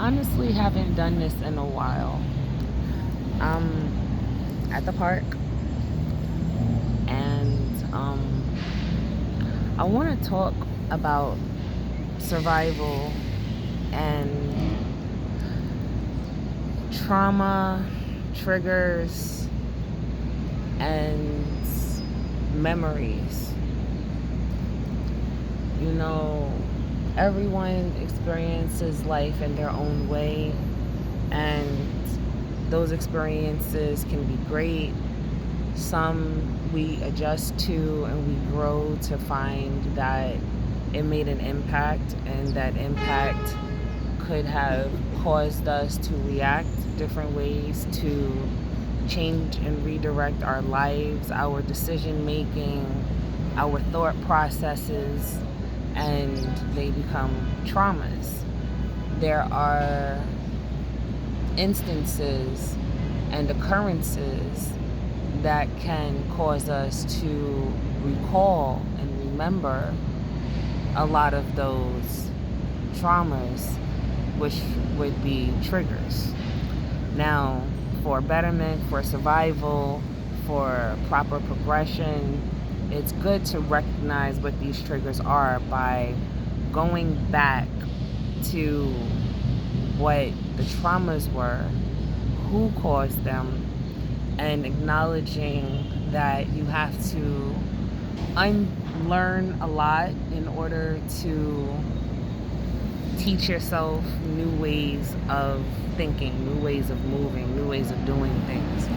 honestly haven't done this in a while. I'm at the park and I want to talk about survival and trauma, triggers, and memories. You know, everyone experiences life in their own way, and those experiences can be great. Some we adjust to and we grow to find that it made an impact, and that impact could have caused us to react different ways, to change and redirect our lives, our decision making, our thought processes, and they become traumas. There are instances and occurrences that can cause us to recall and remember a lot of those traumas, which would be triggers. Now, for betterment, for survival, for proper progression, it's good to recognize what these triggers are by going back to what the traumas were, who caused them, and acknowledging that you have to unlearn a lot in order to teach yourself new ways of thinking, new ways of moving, new ways of doing things.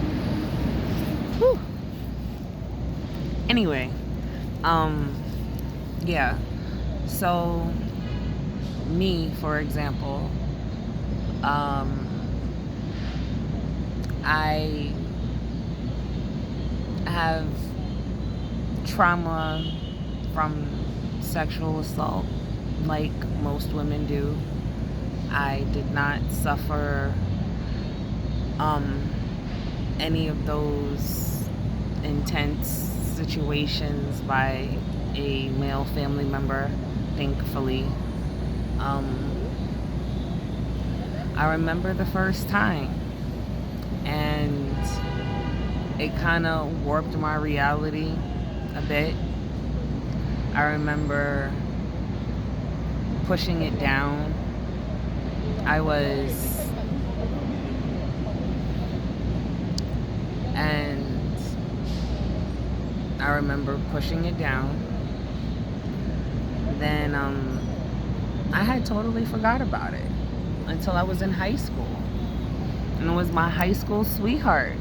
Whew. Anyway, yeah. So, me, for example, I have trauma from sexual assault, like most women do. I did not suffer any of those intense situations by a male family member, thankfully. I remember the first time, and it kind of warped my reality a bit. I remember pushing it down. And I remember pushing it down. Then I had totally forgot about it until I was in high school. And it was my high school sweetheart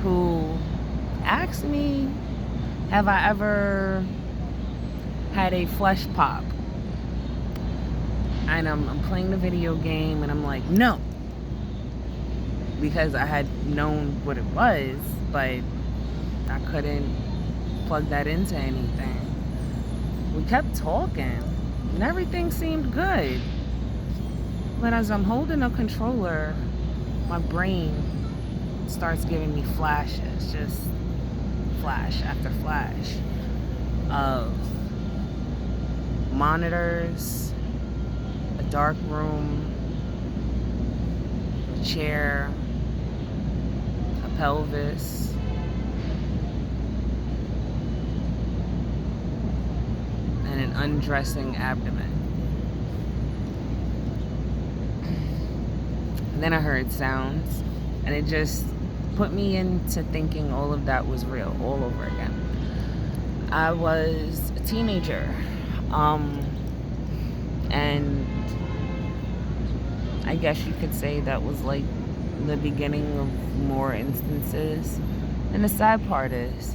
who asked me, have I ever had a flesh pop? And I'm playing the video game and I'm like, no. Because I had known what it was, but I couldn't plug that into anything. We kept talking and everything seemed good. But as I'm holding a controller, my brain starts giving me flashes, just flash after flash of monitors, a dark room, a chair, a pelvis, and an undressing abdomen. And then I heard sounds, and it just put me into thinking all of that was real all over again. I was a teenager, and I guess you could say that was like the beginning of more instances. And the sad part is,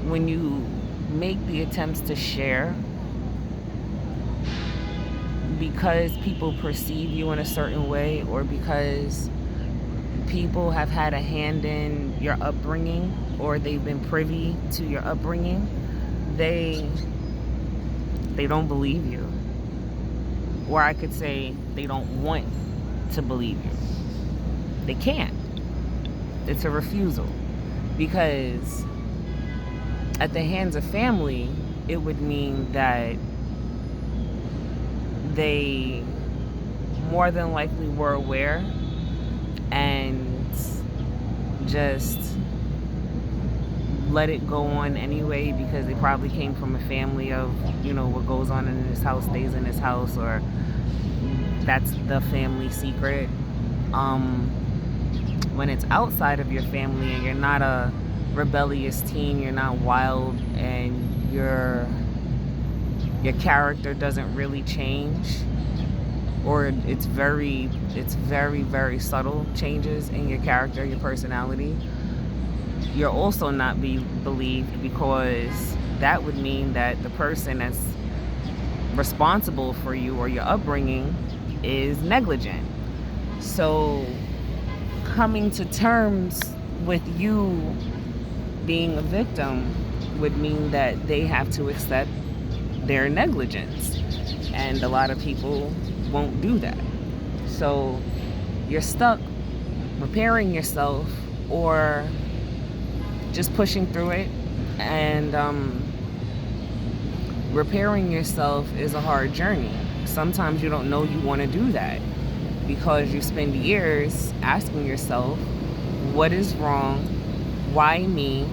when you make the attempts to share, because people perceive you in a certain way, or because people have had a hand in your upbringing, or they've been privy to your upbringing, they don't believe you. Or I could say they don't want to believe you. They can't. It's a refusal. Because at the hands of family, it would mean that they more than likely were aware and just let it go on anyway, because they probably came from a family of, what goes on in this house stays in this house, or that's the family secret. When it's outside of your family and you're not a rebellious teen, you're not wild, and your character doesn't really change, or it's very, very subtle changes in your character, your personality, you're also not be believed, because that would mean that the person that's responsible for you or your upbringing is negligent. So coming to terms with you being a victim would mean that they have to accept their negligence, and a lot of people won't do that. So you're stuck repairing yourself or just pushing through it. And repairing yourself is a hard journey. Sometimes you don't know you want to do that, because you spend years asking yourself, what is wrong? Why me?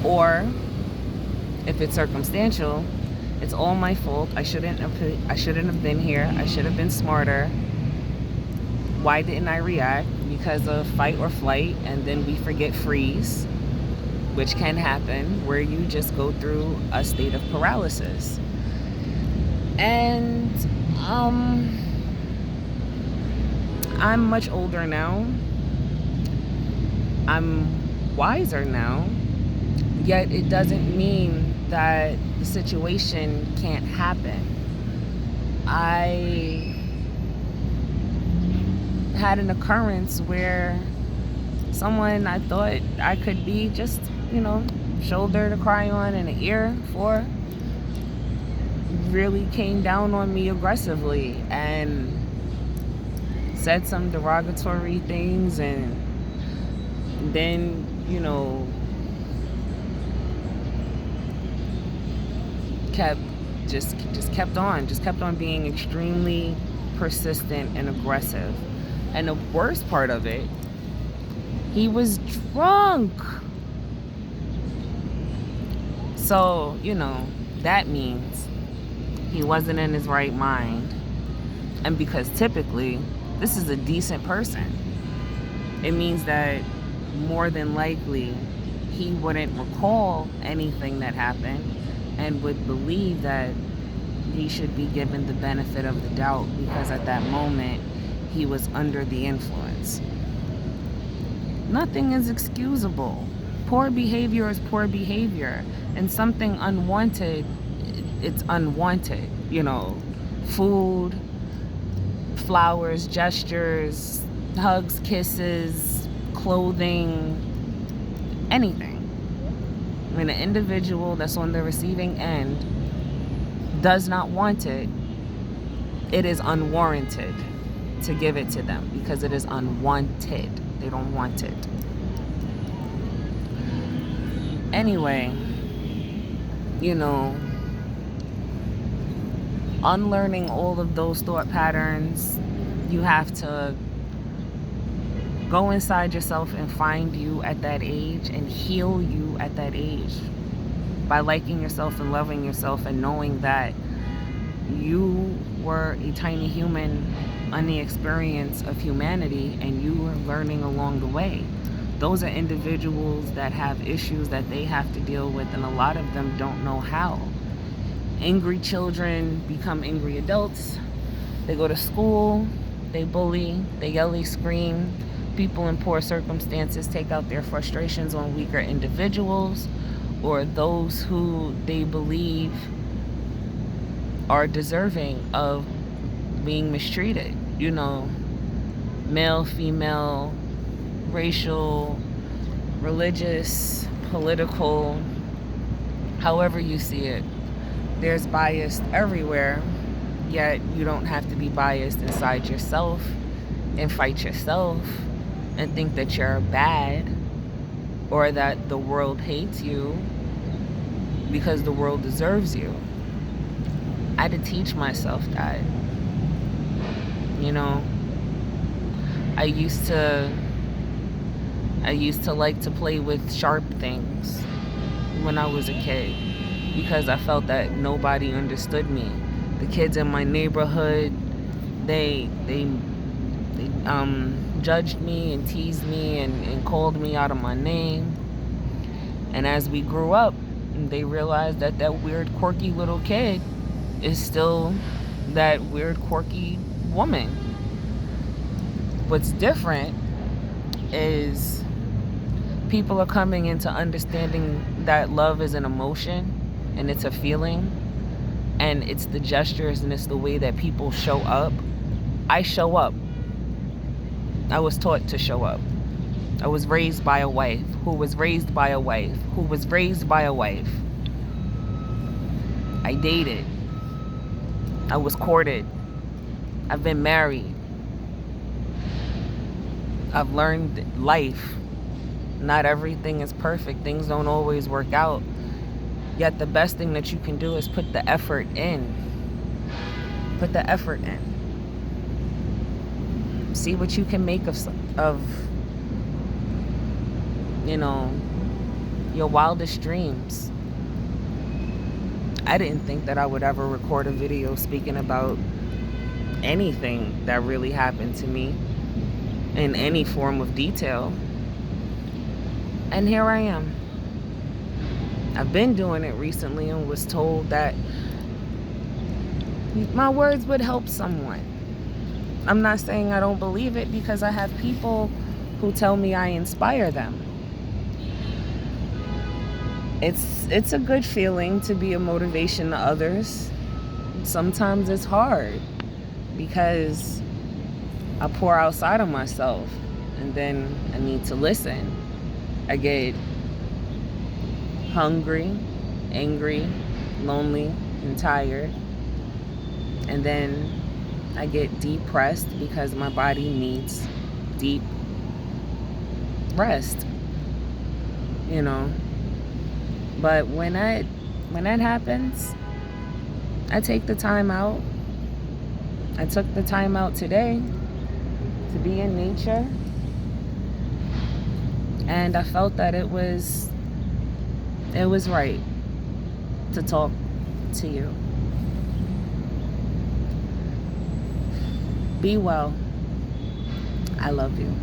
Or if it's circumstantial, it's all my fault. I shouldn't have been here. I should have been smarter. Why didn't I react? Because of fight or flight, and then we forget freeze, which can happen, where you just go through a state of paralysis. And I'm much older now. I'm wiser now. Yet it doesn't mean that the situation can't happen. I had an occurrence where someone I thought I could be just, shoulder to cry on and an ear for, really came down on me aggressively and said some derogatory things, and then, kept on being extremely persistent and aggressive. And the worst part of it, he was drunk. So, that means he wasn't in his right mind. And because typically, this is a decent person, it means that more than likely he wouldn't recall anything that happened and would believe that he should be given the benefit of the doubt, because at that moment he was under the influence. Nothing is excusable. Poor behavior is poor behavior, and something unwanted, it's unwanted. Food, flowers, gestures, hugs, kisses, clothing, anything. When an individual that's on the receiving end does not want it, it is unwarranted to give it to them, because it is unwanted. They don't want it. Anyway, unlearning all of those thought patterns, you have to go inside yourself and find you at that age and heal you at that age by liking yourself and loving yourself, and knowing that you were a tiny human on the experience of humanity, and you were learning along the way. Those are individuals that have issues that they have to deal with, and a lot of them don't know how. Angry children become angry adults. They go to school, they bully, they yell, they scream. People in poor circumstances take out their frustrations on weaker individuals, or those who they believe are deserving of being mistreated. Male, female, racial, religious, political, however you see it. There's bias everywhere, yet you don't have to be biased inside yourself and fight yourself and think that you're bad, or that the world hates you, because the world deserves you. I had to teach myself that. You know, I used to like to play with sharp things when I was a kid because I felt that nobody understood me. The kids in my neighborhood, they judged me and teased me and called me out of my name. And as we grew up, they realized that that weird, quirky little kid is still that weird, quirky woman. What's different is people are coming into understanding that love is an emotion and it's a feeling, and it's the gestures and it's the way that people show up. I show up. I was taught to show up. I was raised by a wife who was raised by a wife who was raised by a wife. I dated. I was courted. I've been married. I've learned life. Not everything is perfect. Things don't always work out. Yet the best thing that you can do is put the effort in. Put the effort in. See what you can make of your wildest dreams. I didn't think that I would ever record a video speaking about anything that really happened to me in any form of detail. And here I am. I've been doing it recently and was told that my words would help someone. I'm not saying I don't believe it, because I have people who tell me I inspire them. It's a good feeling to be a motivation to others. Sometimes it's hard because I pour outside of myself and then I need to listen. I get hungry, angry, lonely, and tired. And then I get depressed because my body needs deep rest. But when that happens, I take the time out. I took the time out today to be in nature. And I felt that it was right to talk to you. Be well. I love you.